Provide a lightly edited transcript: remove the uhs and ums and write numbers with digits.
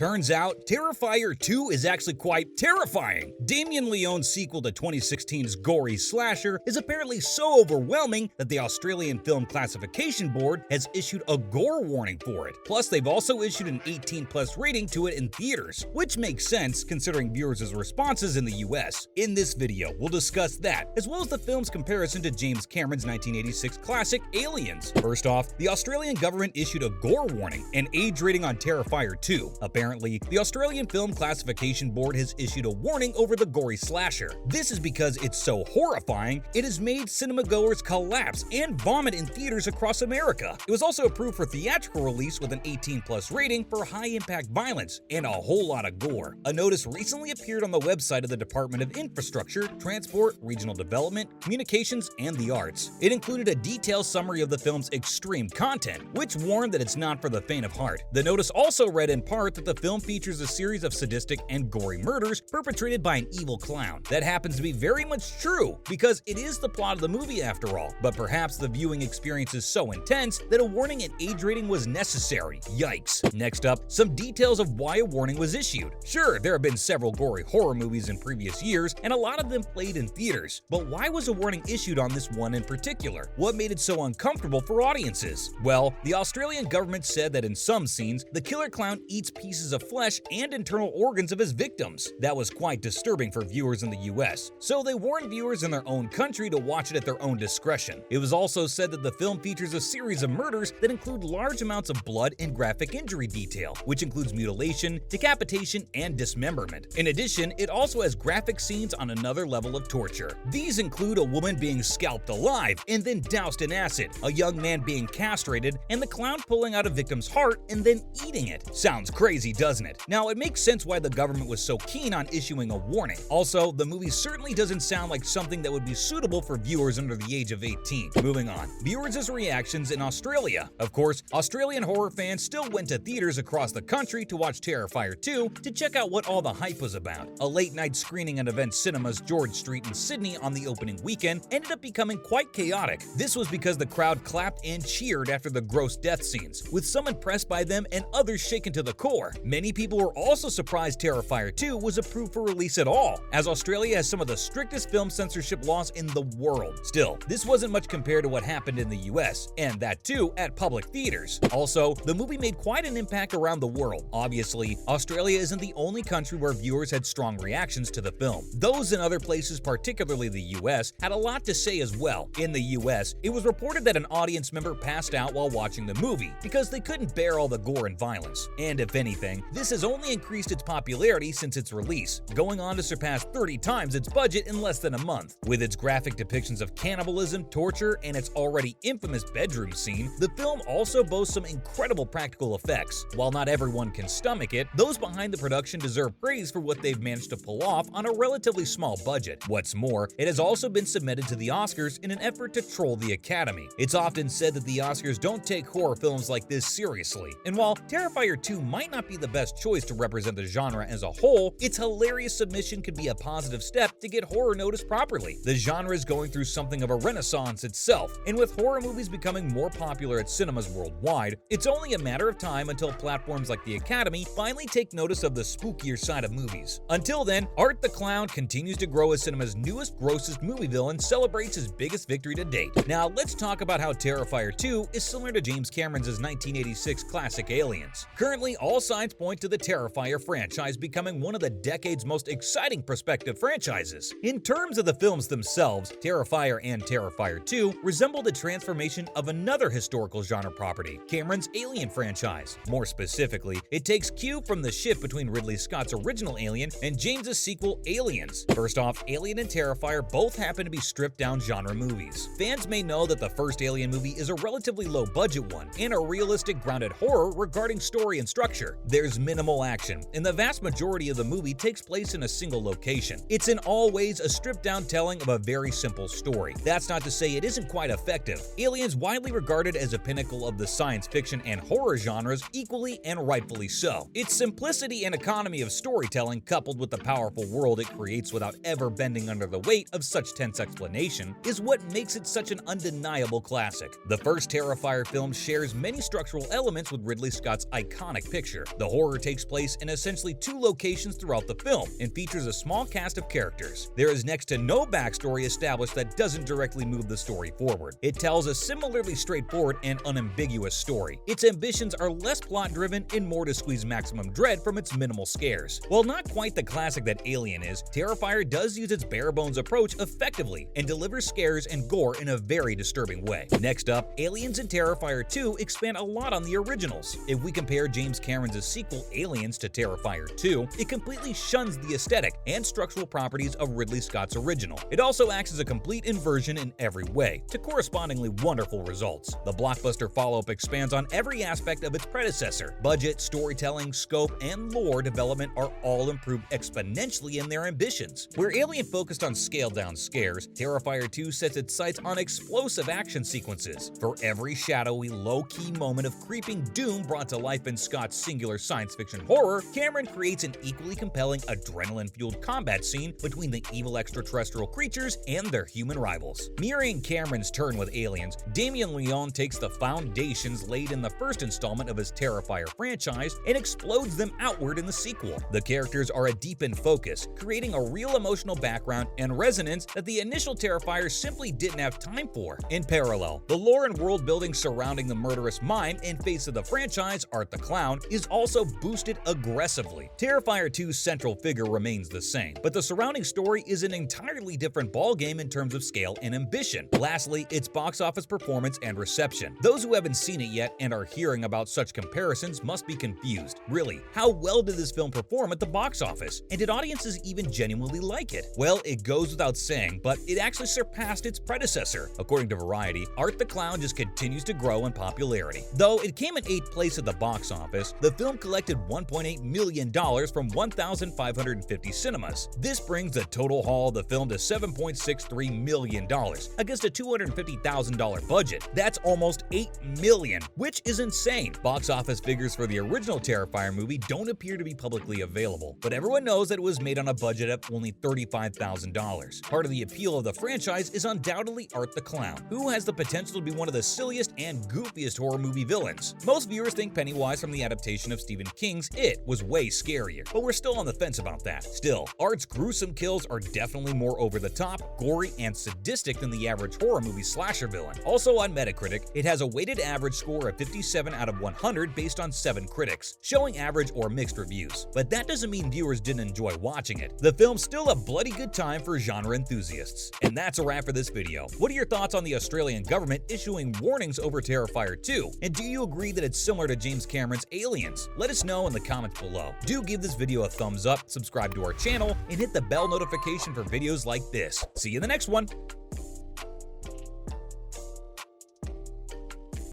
Turns out, Terrifier 2 is actually quite terrifying. Damien Leone's sequel to 2016's gory slasher is apparently so overwhelming that the Australian Film Classification Board has issued a gore warning for it. Plus, they've also issued an 18+ rating to it in theaters, which makes sense considering viewers' responses in the US. In this video, we'll discuss that, as well as the film's comparison to James Cameron's 1986 classic Aliens. First off, the Australian government issued a gore warning and age rating on Terrifier 2. Apparently, the Australian Film Classification Board has issued a warning over the gory slasher. This is because it's so horrifying, it has made cinemagoers collapse and vomit in theaters across America. It was also approved for theatrical release with an 18+ rating for high-impact violence and a whole lot of gore. A notice recently appeared on the website of the Department of Infrastructure, Transport, Regional Development, Communications, and the Arts. It included a detailed summary of the film's extreme content, which warned that it's not for the faint of heart. The notice also read in part that the film features a series of sadistic and gory murders perpetrated by an evil clown. That happens to be very much true, because it is the plot of the movie after all, but perhaps the viewing experience is so intense that a warning and age rating was necessary. Yikes. Next up, some details of why a warning was issued. Sure, there have been several gory horror movies in previous years, and a lot of them played in theaters, but why was a warning issued on this one in particular? What made it so uncomfortable for audiences? Well, the Australian government said that in some scenes, the killer clown eats pieces of flesh and internal organs of his victims. That was quite disturbing for viewers in the US, so they warned viewers in their own country to watch it at their own discretion. It was also said that the film features a series of murders that include large amounts of blood and graphic injury detail, which includes mutilation, decapitation, and dismemberment. In addition, it also has graphic scenes on another level of torture. These include a woman being scalped alive and then doused in acid, a young man being castrated, and the clown pulling out a victim's heart and then eating it. Sounds crazy, doesn't it? Now, it makes sense why the government was so keen on issuing a warning. Also, the movie certainly doesn't sound like something that would be suitable for viewers under the age of 18. Moving on. Viewers' reactions in Australia. Of course, Australian horror fans still went to theaters across the country to watch Terrifier 2 to check out what all the hype was about. A late-night screening at Event Cinemas George Street in Sydney on the opening weekend ended up becoming quite chaotic. This was because the crowd clapped and cheered after the gross death scenes, with some impressed by them and others shaken to the core. Many people were also surprised Terrifier 2 was approved for release at all, as Australia has some of the strictest film censorship laws in the world. Still, this wasn't much compared to what happened in the US, and that too at public theaters. Also, the movie made quite an impact around the world. Obviously, Australia isn't the only country where viewers had strong reactions to the film. Those in other places, particularly the US, had a lot to say as well. In the US, it was reported that an audience member passed out while watching the movie because they couldn't bear all the gore and violence. And if anything, this has only increased its popularity since its release, going on to surpass 30 times its budget in less than a month. With its graphic depictions of cannibalism, torture, and its already infamous bedroom scene, the film also boasts some incredible practical effects. While not everyone can stomach it, those behind the production deserve praise for what they've managed to pull off on a relatively small budget. What's more, it has also been submitted to the Oscars in an effort to troll the Academy. It's often said that the Oscars don't take horror films like this seriously, and while Terrifier 2 might not be the best choice to represent the genre as a whole, its hilarious submission could be a positive step to get horror noticed properly. The genre is going through something of a renaissance itself, and with horror movies becoming more popular at cinemas worldwide, it's only a matter of time until platforms like the Academy finally take notice of the spookier side of movies. Until then, Art the Clown continues to grow as cinema's newest, grossest movie villain celebrates his biggest victory to date. Now, let's talk about how Terrifier 2 is similar to James Cameron's 1986 classic Aliens. Currently, all signs point to the Terrifier franchise becoming one of the decade's most exciting prospective franchises. In terms of the films themselves, Terrifier and Terrifier 2 resemble the transformation of another historical genre property, Cameron's Alien franchise. More specifically, it takes cue from the shift between Ridley Scott's original Alien and James's sequel Aliens. First off, Alien and Terrifier both happen to be stripped-down genre movies. Fans may know that the first Alien movie is a relatively low-budget one and a realistic, grounded horror regarding story and structure. There's minimal action, and the vast majority of the movie takes place in a single location. It's in all ways a stripped-down telling of a very simple story. That's not to say it isn't quite effective. Alien's widely regarded as a pinnacle of the science fiction and horror genres, equally and rightfully so. Its simplicity and economy of storytelling, coupled with the powerful world it creates without ever bending under the weight of such tense explanation, is what makes it such an undeniable classic. The first Terrifier film shares many structural elements with Ridley Scott's iconic picture. The horror takes place in essentially 2 locations throughout the film and features a small cast of characters. There is next to no backstory established that doesn't directly move the story forward. It tells a similarly straightforward and unambiguous story. Its ambitions are less plot-driven and more to squeeze maximum dread from its minimal scares. While not quite the classic that Alien is, Terrifier does use its bare-bones approach effectively and delivers scares and gore in a very disturbing way. Next up, Aliens and Terrifier 2 expand a lot on the originals. If we compare James Cameron's sequel Aliens to Terrifier 2, it completely shuns the aesthetic and structural properties of Ridley Scott's original. It also acts as a complete inversion in every way, to correspondingly wonderful results. The blockbuster follow-up expands on every aspect of its predecessor. Budget, storytelling, scope, and lore development are all improved exponentially in their ambitions. Where Alien focused on scaled-down scares, Terrifier 2 sets its sights on explosive action sequences. For every shadowy, low-key moment of creeping doom brought to life in Scott's singular science fiction horror, Cameron creates an equally compelling adrenaline-fueled combat scene between the evil extraterrestrial creatures and their human rivals. Mirroring Cameron's turn with Aliens, Damien Leone takes the foundations laid in the first installment of his Terrifier franchise and explodes them outward in the sequel. The characters are a deepened focus, creating a real emotional background and resonance that the initial Terrifier simply didn't have time for. In parallel, the lore and world building surrounding the murderous mime and face of the franchise, Art the Clown, is also boosted aggressively. Terrifier 2's central figure remains the same, but the surrounding story is an entirely different ballgame in terms of scale and ambition. Lastly, its box office performance and reception. Those who haven't seen it yet and are hearing about such comparisons must be confused. Really, how well did this film perform at the box office? And did audiences even genuinely like it? Well, it goes without saying, but it actually surpassed its predecessor. According to Variety, Art the Clown just continues to grow in popularity. Though it came in 8th place at the box office, the film collected $1.8 million from 1,550 cinemas. This brings the total haul of the film to $7.63 million against a $250,000 budget. That's almost $8 million, which is insane. Box office figures for the original Terrifier movie don't appear to be publicly available, but everyone knows that it was made on a budget of only $35,000. Part of the appeal of the franchise is undoubtedly Art the Clown, who has the potential to be one of the silliest and goofiest horror movie villains. Most viewers think Pennywise from the adaptation of Stephen King's It was way scarier, but we're still on the fence about that. Still, Art's gruesome kills are definitely more over the top, gory, and sadistic than the average horror movie slasher villain. Also on Metacritic, it has a weighted average score of 57 out of 100 based on 7 critics, showing average or mixed reviews. But that doesn't mean viewers didn't enjoy watching it. The film's still a bloody good time for genre enthusiasts. And that's a wrap for this video. What are your thoughts on the Australian government issuing warnings over Terrifier 2? And do you agree that it's similar to James Cameron's Aliens? Let us know in the comments below. Do give this video a thumbs up, subscribe to our channel, and hit the bell notification for videos like this. See you in the next one!